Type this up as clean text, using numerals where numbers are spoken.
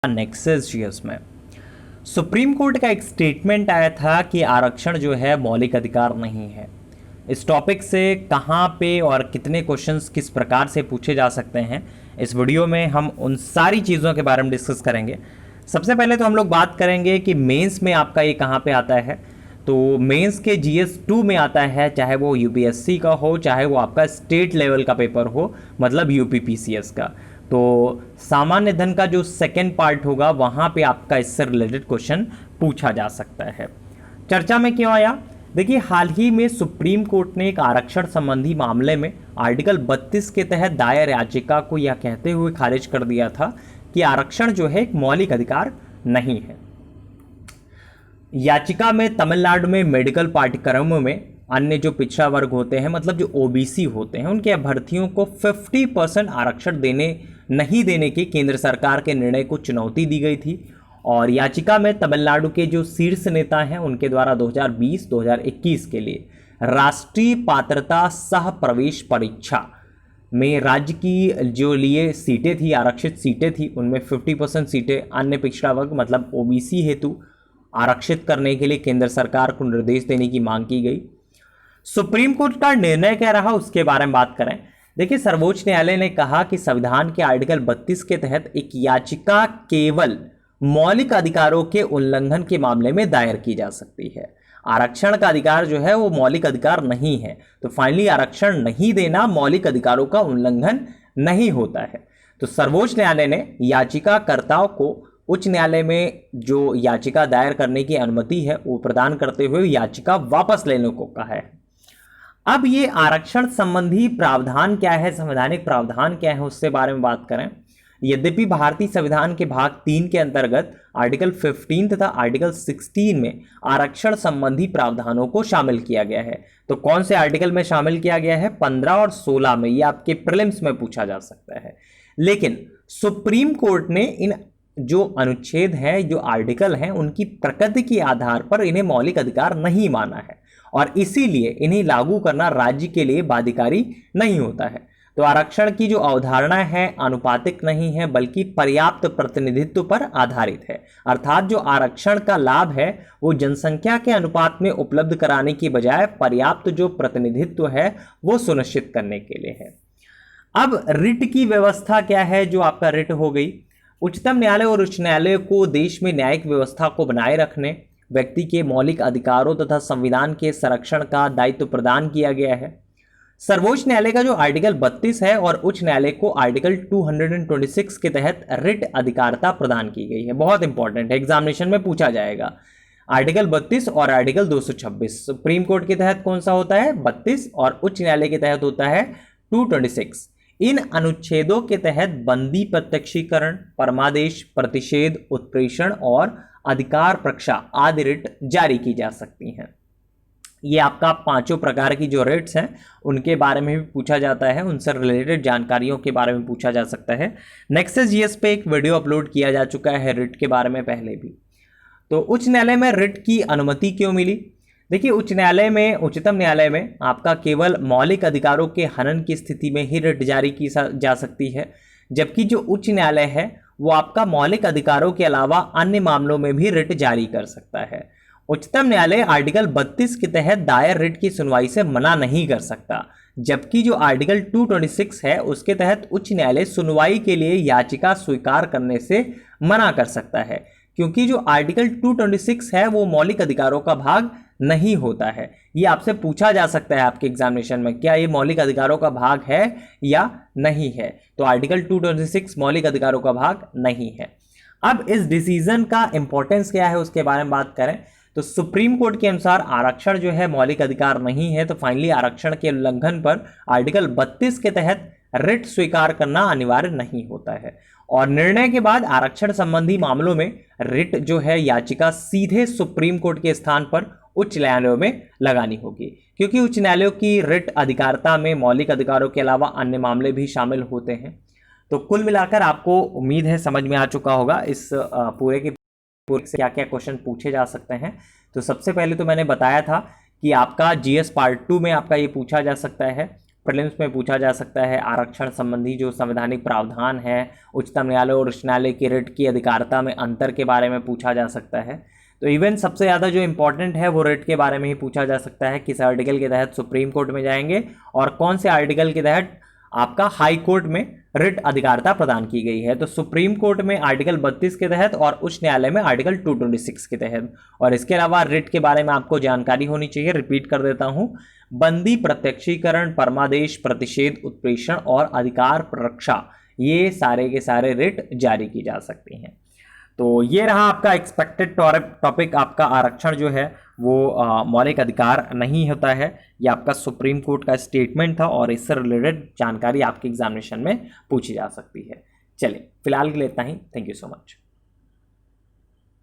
Nexus GS में supreme court का एक स्टेटमेंट आया था कि आरक्षण जो है मौलिक अधिकार नहीं है। इस टॉपिक से कहाँ पे और कितने क्वेश्चंस किस प्रकार से पूछे जा सकते हैं, इस वीडियो में हम उन सारी चीज़ों के बारे में डिस्कस करेंगे। सबसे पहले तो हम लोग बात करेंगे कि मेंस में आपका ये कहाँ पे आता है। तो मेंस के जीएस 2 में आता है, चाहे वो यूपीएससी का हो, चाहे वो आपका स्टेट लेवल का पेपर हो, मतलब यूपीपीसीएस का। तो सामान्य धन का जो सेकेंड पार्ट होगा वहाँ पे आपका इससे रिलेटेड क्वेश्चन पूछा जा सकता है। चर्चा में क्यों आया? देखिए, हाल ही में सुप्रीम कोर्ट ने एक आरक्षण संबंधी मामले में आर्टिकल 32 के तहत दायर याचिका को यह कहते हुए खारिज कर दिया था कि आरक्षण जो है एक मौलिक अधिकार नहीं है। याचिका में तमिलनाडु में मेडिकल पाठ्यक्रमों में अन्य जो पिछड़ा वर्ग होते हैं, मतलब जो ओबीसी होते हैं, उनके अभ्यर्थियों को 50% आरक्षण नहीं देने के केंद्र सरकार के निर्णय को चुनौती दी गई थी। और याचिका में तमिलनाडु के जो शीर्ष नेता हैं उनके द्वारा 2020-2021 के लिए राष्ट्रीय पात्रता सह प्रवेश परीक्षा में राज्य की जो लिए सीटें थी, आरक्षित सीटें थी, उनमें 50% सीटें अन्य पिछड़ा वर्ग मतलब ओबीसी हेतु आरक्षित करने के लिए केंद्र सरकार को निर्देश देने की मांग की गई। सुप्रीम कोर्ट का निर्णय क्या रहा उसके बारे में बात करें। देखिए, सर्वोच्च न्यायालय ने कहा कि संविधान के आर्टिकल 32 के तहत एक याचिका केवल मौलिक अधिकारों के उल्लंघन के मामले में दायर की जा सकती है। आरक्षण का अधिकार जो है वो मौलिक अधिकार नहीं है, तो फाइनली आरक्षण नहीं देना मौलिक अधिकारों का उल्लंघन नहीं होता है। तो सर्वोच्च न्यायालय ने याचिकाकर्ताओं को उच्च न्यायालय में जो याचिका दायर करने की अनुमति है वो प्रदान करते हुए याचिका वापस लेने को कहा है। अब ये आरक्षण संबंधी प्रावधान क्या है, संवैधानिक प्रावधान क्या है, उससे बारे में बात करें। यद्यपि भारतीय संविधान के भाग 3 के अंतर्गत आर्टिकल 15 तथा आर्टिकल 16 में आरक्षण संबंधी प्रावधानों को शामिल किया गया है। तो कौन से आर्टिकल में शामिल किया गया है? 15 और 16 में। ये आपके प्रीलिम्स में पूछा जा सकता है। लेकिन सुप्रीम कोर्ट ने इन जो अनुच्छेद हैं, जो आर्टिकल हैं, उनकी प्रकृति के आधार पर इन्हें मौलिक अधिकार नहीं माना है और इसीलिए इन्हें लागू करना राज्य के लिए बाध्यकारी नहीं होता है। तो आरक्षण की जो अवधारणा है आनुपातिक नहीं है, बल्कि पर्याप्त प्रतिनिधित्व पर आधारित है। अर्थात जो आरक्षण का लाभ है वो जनसंख्या के अनुपात में उपलब्ध कराने की बजाय पर्याप्त जो प्रतिनिधित्व है वो सुनिश्चित करने के लिए है। अब रिट की व्यवस्था क्या है? जो आपका रिट हो गई, उच्चतम न्यायालय और उच्च न्यायालय को देश में न्यायिक व्यवस्था को बनाए रखने, व्यक्ति के मौलिक अधिकारों तथा संविधान के संरक्षण का दायित्व प्रदान किया गया है। सर्वोच्च न्यायालय का जो आर्टिकल 32 है और उच्च न्यायालय को आर्टिकल 226 के तहत रिट अधिकारता प्रदान की गई है। बहुत इंपॉर्टेंट है, एग्जामिनेशन में पूछा जाएगा। आर्टिकल 32 और आर्टिकल 226 सुप्रीम कोर्ट के तहत कौन सा होता है? 32 और उच्च न्यायालय के तहत होता है 226। इन अनुच्छेदों के तहत बंदी प्रत्यक्षीकरण, परमादेश, प्रतिषेध, उत्प्रेषण और अधिकार प्रक्षा आदि रिट जारी की जा सकती हैं। ये आपका 5 प्रकार की जो रिट्स हैं उनके बारे में भी पूछा जाता है, उनसे रिलेटेड जानकारियों के बारे में पूछा जा सकता है। नेक्सस जीएस पे एक वीडियो अपलोड किया जा चुका है रिट के बारे में पहले भी। तो उच्च न्यायालय में रिट की अनुमति क्यों मिली? देखिए, उच्चतम न्यायालय में आपका केवल मौलिक अधिकारों के हनन की स्थिति में ही रिट जारी की जा सकती है, जबकि जो उच्च न्यायालय है वो आपका मौलिक अधिकारों के अलावा अन्य मामलों में भी रिट जारी कर सकता है। उच्चतम न्यायालय आर्टिकल 32 के तहत दायर रिट की सुनवाई से मना नहीं कर सकता, जबकि जो आर्टिकल 226 है उसके तहत उच्च न्यायालय सुनवाई के लिए याचिका स्वीकार करने से मना कर सकता है, क्योंकि जो आर्टिकल 226 है वो मौलिक अधिकारों का भाग नहीं होता है। ये आपसे पूछा जा सकता है आपके एग्जामिनेशन में, क्या ये मौलिक अधिकारों का भाग है या नहीं है? तो आर्टिकल 226 मौलिक अधिकारों का भाग नहीं है। अब इस डिसीजन का इंपॉर्टेंस क्या है उसके बारे में बात करें तो सुप्रीम कोर्ट के अनुसार आरक्षण जो है मौलिक अधिकार नहीं है, तो फाइनली आरक्षण के उल्लंघन पर आर्टिकल 32 के तहत रिट स्वीकार करना अनिवार्य नहीं होता है। और निर्णय के बाद आरक्षण संबंधी मामलों में रिट जो है याचिका सीधे सुप्रीम कोर्ट के स्थान पर उच्च न्यायालयों में लगानी होगी, क्योंकि उच्च न्यायालयों की रिट अधिकारता में मौलिक अधिकारों के अलावा अन्य मामले भी शामिल होते हैं। तो कुल मिलाकर आपको उम्मीद है समझ में आ चुका होगा इस पूरे से क्या क्या क्वेश्चन पूछे जा सकते हैं। तो सबसे पहले तो मैंने बताया था कि आपका जीएस पार्ट 2 में आपका ये पूछा जा सकता है प्रीलिम्स में पूछा जा सकता है। आरक्षण संबंधी जो संवैधानिक प्रावधान है, उच्चतम न्यायालय और उच्च न्यायालय की रिट की अधिकारिता में अंतर के बारे में पूछा जा सकता है। तो इवन सबसे ज़्यादा जो इंपॉर्टेंट है वो रिट के बारे में ही पूछा जा सकता है, किस आर्टिकल के तहत सुप्रीम कोर्ट में जाएंगे और कौन से आर्टिकल के तहत आपका हाई कोर्ट में रिट अधिकारिता प्रदान की गई है। तो सुप्रीम कोर्ट में आर्टिकल 32 के तहत और उच्च न्यायालय में आर्टिकल 226 के तहत। और इसके अलावा रिट के बारे में आपको जानकारी होनी चाहिए, रिपीट कर देता हूं, बंदी, प्रत्यक्षीकरण, परमादेश, प्रतिषेध, उत्प्रेषण और अधिकार रक्षा, ये सारे के सारे रिट जारी की जा सकती हैं। तो ये रहा आपका एक्सपेक्टेड टॉपिक। आपका आरक्षण जो है वो मौलिक अधिकार नहीं होता है, ये आपका सुप्रीम कोर्ट का स्टेटमेंट था और इससे रिलेटेड जानकारी आपके एग्जामिनेशन में पूछी जा सकती है। चलिए फिलहाल के लिए इतना ही। Thank you so much.